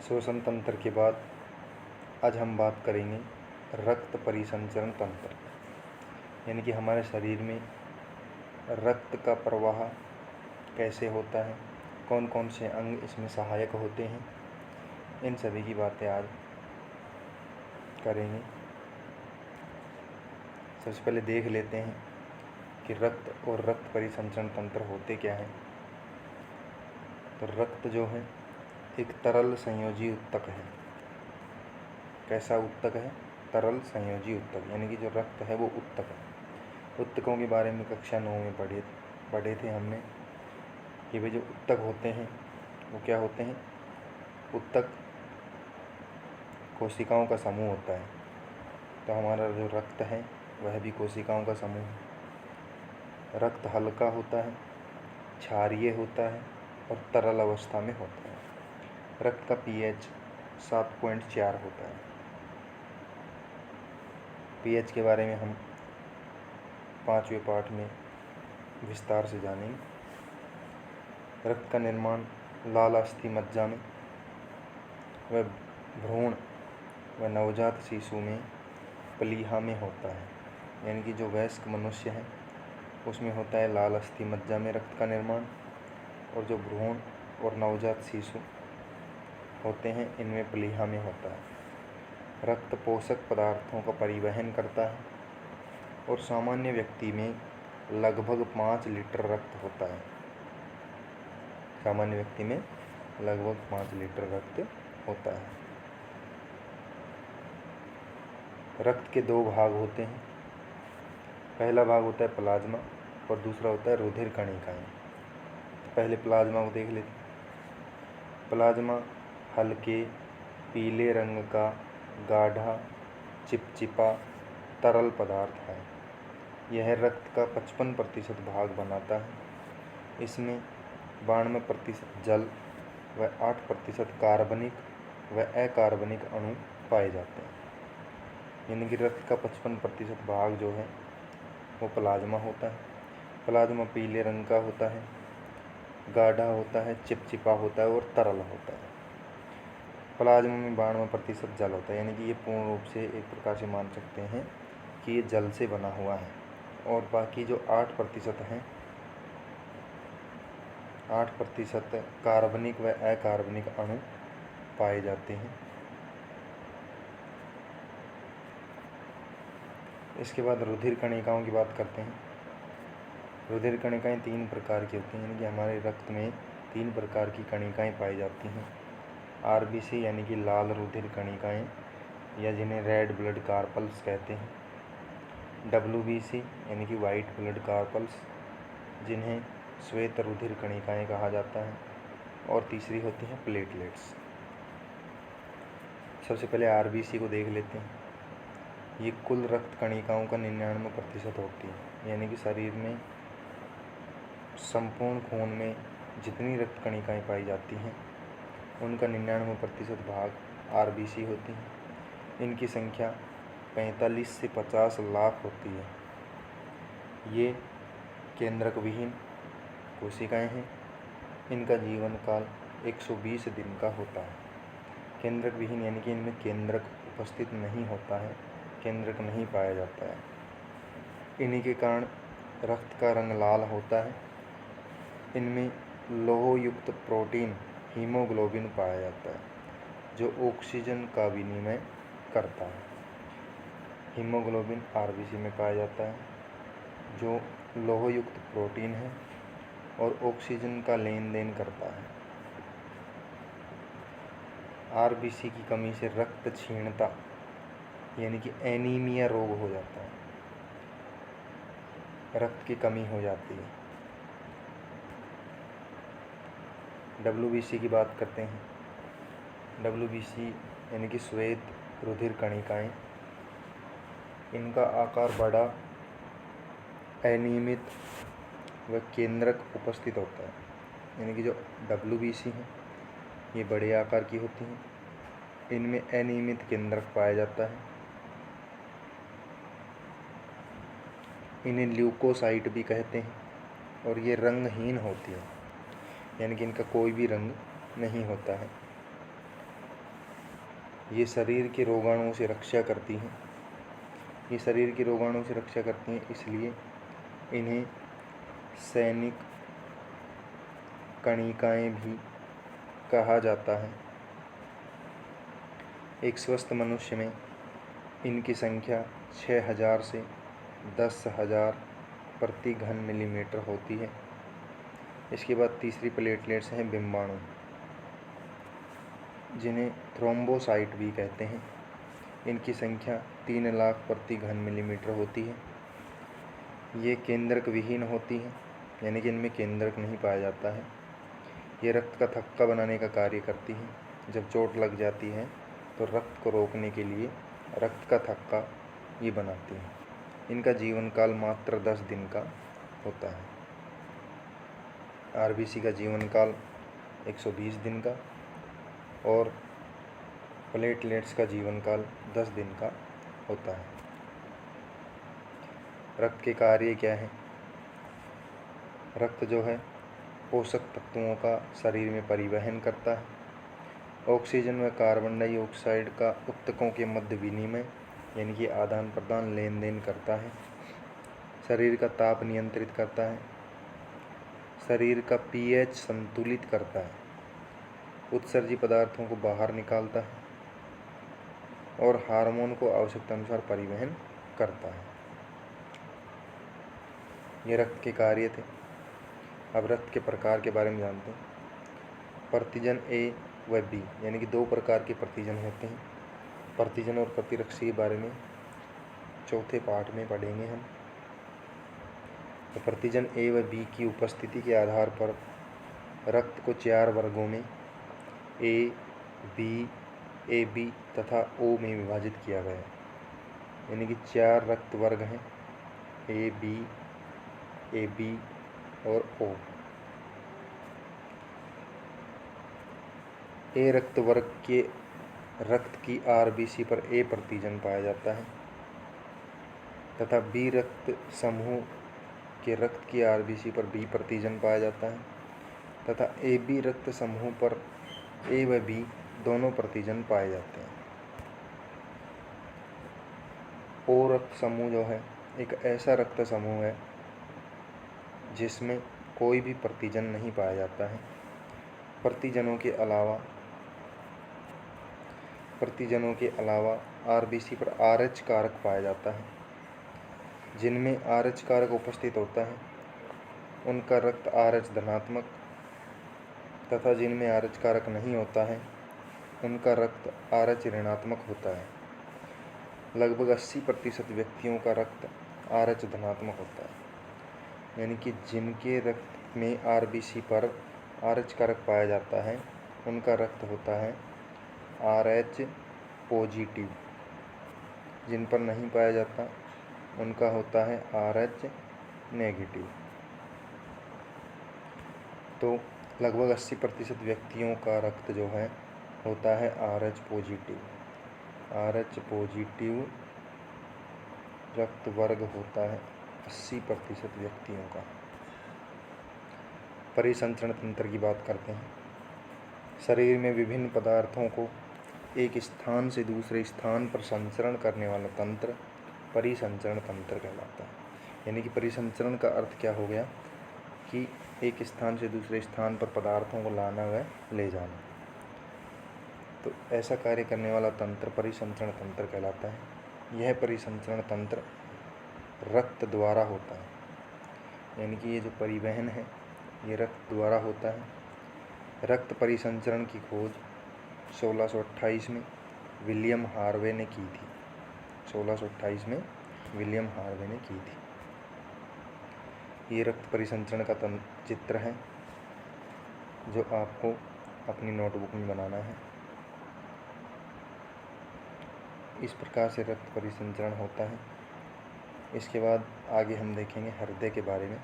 श्वसन तंत्र के बाद आज हम बात करेंगे रक्त परिसंचरण तंत्र, यानी कि हमारे शरीर में रक्त का प्रवाह कैसे होता है, कौन कौन से अंग इसमें सहायक होते हैं, इन सभी की बातें आज करेंगे। सबसे पहले देख लेते हैं कि रक्त और रक्त परिसंचरण तंत्र होते क्या हैं। तो रक्त जो है एक तरल संयोजी उत्तक है। कैसा उत्तक है? तरल संयोजी उत्तक, यानी कि जो रक्त है वो उत्तक है। उत्तकों के बारे में कक्षा 9 में पढ़े थे हमने कि वे जो उत्तक होते हैं वो क्या होते हैं। उत्तक कोशिकाओं का समूह होता है। तो हमारा जो रक्त है वह भी कोशिकाओं का समूह है। रक्त हल्का होता है, क्षारीय होता है और तरल अवस्था में होता है। रक्त का pH 7.4 होता है। pH के बारे में हम 5वें पाठ में विस्तार से जानेंगे। रक्त का निर्माण लाल अस्थि मज्जा में व भ्रूण व नवजात शिशु में प्लीहा में होता है। यानी कि जो वयस्क मनुष्य है उसमें होता है लाल अस्थि मज्जा में रक्त का निर्माण, और जो भ्रूण और नवजात शिशु होते हैं इनमें प्लीहा में होता है। रक्त पोषक पदार्थों का परिवहन करता है और सामान्य व्यक्ति में लगभग 5 लीटर रक्त होता है। सामान्य व्यक्ति में लगभग 5 लीटर रक्त होता है। रक्त के 2 भाग होते हैं। पहला भाग होता है प्लाज्मा और दूसरा होता है रुधिर कणिकाएं। पहले प्लाज्मा को देख लेते हैं। प्लाज्मा हल्के पीले रंग का गाढ़ा चिपचिपा तरल पदार्थ है। यह रक्त का 55% भाग बनाता है। इसमें 92% जल व 8% कार्बनिक व अकार्बनिक अणु पाए जाते हैं। यानी कि रक्त का 55% भाग जो है वो प्लाज्मा होता है। प्लाज्मा पीले रंग का होता है, गाढ़ा होता है, चिपचिपा होता है और तरल होता है। प्लाज्मा में 92% जल होता है, यानी कि ये पूर्ण रूप से एक प्रकार से मान सकते हैं कि ये जल से बना हुआ है। और बाकी जो 8% हैं, 8% कार्बनिक व अकार्बनिक अणु पाए जाते हैं। इसके बाद रुधिर कणिकाओं की बात करते हैं। रुधिर कणिकाएं 3 प्रकार की होती हैं, यानी कि हमारे रक्त में 3 प्रकार की कणिकाएं पाई जाती हैं। RBC यानी कि लाल रुधिर कणिकाएं, या जिन्हें रेड ब्लड कार्पल्स कहते हैं। WBC यानी कि वाइट ब्लड कार्पल्स, जिन्हें श्वेत रुधिर कणिकाएं कहा जाता है। और तीसरी होती हैं प्लेटलेट्स। सबसे पहले RBC को देख लेते हैं। ये कुल रक्त कणिकाओं का 99% होती है, यानी कि शरीर में संपूर्ण खून में जितनी रक्त कणिकाएं पाई जाती हैं उनका 99% भाग RBC होती हैं। इनकी संख्या 45 से 50 लाख होती है। ये केंद्रक विहीन कोशिकाएं हैं। इनका जीवन काल 120 दिन का होता है। केंद्रक विहीन यानी कि इनमें केंद्रक उपस्थित नहीं होता है, केंद्रक नहीं पाया जाता है। इन्हीं के कारण रक्त का रंग लाल होता है। इनमें लौह युक्त प्रोटीन हीमोग्लोबिन पाया जाता है, जो ऑक्सीजन का विनिमय करता है। हीमोग्लोबिन RBC में पाया जाता है, जो लौह युक्त प्रोटीन है और ऑक्सीजन का लेन देन करता है। RBC की कमी से रक्त क्षीणता यानी कि एनीमिया रोग हो जाता है। रक्त की कमी हो जाती है। WBC की बात करते हैं। WBC यानी कि श्वेत रुधिर कणिकाएं, इनका आकार बड़ा, अनियमित व केंद्रक उपस्थित होता है। यानी कि जो WBC हैं ये बड़े आकार की होती हैं। इनमें अनियमित केंद्रक पाया जाता है। इन्हें ल्यूकोसाइट भी कहते हैं और ये रंगहीन होती है, यानी कि इनका कोई भी रंग नहीं होता है। ये शरीर के रोगाणुओं से रक्षा करती हैं। ये शरीर के रोगाणुओं से रक्षा करती हैं, इसलिए इन्हें सैनिक कणिकाएं भी कहा जाता है। एक स्वस्थ मनुष्य में इनकी संख्या 6000 से 10,000 प्रति घन मिलीमीटर होती है। इसके बाद तीसरी प्लेटलेट्स हैं बिंबाणु, जिन्हें थ्रोम्बोसाइट भी कहते हैं। इनकी संख्या 3 लाख प्रति घन मिलीमीटर होती है। ये केंद्रक विहीन होती हैं, यानी कि इनमें केंद्रक नहीं पाया जाता है। ये रक्त का थक्का बनाने का कार्य करती हैं। जब चोट लग जाती है तो रक्त को रोकने के लिए रक्त का थक्का ये बनाती हैं। इनका जीवन काल मात्र 10 दिन का होता है। आरबीसी का जीवन काल 120 दिन का और प्लेटलेट्स का जीवन काल 10 दिन का होता है। रक्त के कार्य क्या है? रक्त जो है पोषक तत्वों का शरीर में परिवहन करता है। ऑक्सीजन व कार्बन डाइऑक्साइड का ऊतकों के मध्य विनिमय यानी कि आदान प्रदान लेन देन करता है। शरीर का ताप नियंत्रित करता है। शरीर का पीएच संतुलित करता है। उत्सर्जी पदार्थों को बाहर निकालता है और हार्मोन को आवश्यकता अनुसार परिवहन करता है। ये रक्त के कार्य थे। अब रक्त के प्रकार के बारे में जानते हैं। प्रतिजन ए व बी यानी कि 2 प्रकार के प्रतिजन होते हैं। प्रतिजन और प्रतिरक्षी के बारे में चौथे पाठ में पढ़ेंगे हम। तो प्रतिजन ए व बी की उपस्थिति के आधार पर रक्त को 4 वर्गों में ए, बी, ए बी तथा ओ में विभाजित किया गया है। यानी कि 4 रक्त वर्ग हैं, ए बी और ओ। ए रक्त वर्ग के रक्त की आरबीसी पर ए प्रतिजन पाया जाता है तथा बी रक्त समूह के रक्त की आरबीसी पर बी प्रतिजन पाया जाता है तथा ए बी रक्त समूह पर ए व बी दोनों प्रतिजन पाए जाते हैं। ओ रक्त समूह जो है एक ऐसा रक्त समूह है जिसमें कोई भी प्रतिजन नहीं पाया जाता है। प्रतिजनों के अलावा आरबीसी पर आरएच कारक पाया जाता है। जिनमें आरएच कारक उपस्थित होता है उनका रक्त आरएच धनात्मक तथा जिनमें आरएच कारक नहीं होता है उनका रक्त आरएच ऋणात्मक होता है। लगभग 80% व्यक्तियों का रक्त आरएच धनात्मक होता है, यानी कि जिनके रक्त में आरबीसी पर आरएच कारक पाया जाता है उनका रक्त होता है आरएच पॉजिटिव। जिन पर नहीं पाया जाता उनका होता है आरएच नेगेटिव। तो लगभग 80% व्यक्तियों का रक्त जो है होता है आरएच पॉजिटिव। आरएच पॉजिटिव रक्त वर्ग होता है 80% व्यक्तियों का। परिसंचरण तंत्र की बात करते हैं। शरीर में विभिन्न पदार्थों को एक स्थान से दूसरे स्थान पर संचरण करने वाला तंत्र परिसंचरण तंत्र कहलाता है। यानी कि परिसंचरण का अर्थ क्या हो गया कि एक स्थान से दूसरे स्थान पर पदार्थों को लाना व ले जाना। तो ऐसा कार्य करने वाला तंत्र परिसंचरण तंत्र कहलाता है। यह परिसंचरण तंत्र रक्त द्वारा होता है, यानी कि ये जो परिवहन है ये रक्त द्वारा होता है। रक्त परिसंचरण की खोज 1628 में विलियम हार्वे ने की थी। 1628 में विलियम हार्वे ने की थी। ये रक्त परिसंचरण का चित्र है जो आपको अपनी नोटबुक में बनाना है। इस प्रकार से रक्त परिसंचरण होता है। इसके बाद आगे हम देखेंगे हृदय के बारे में।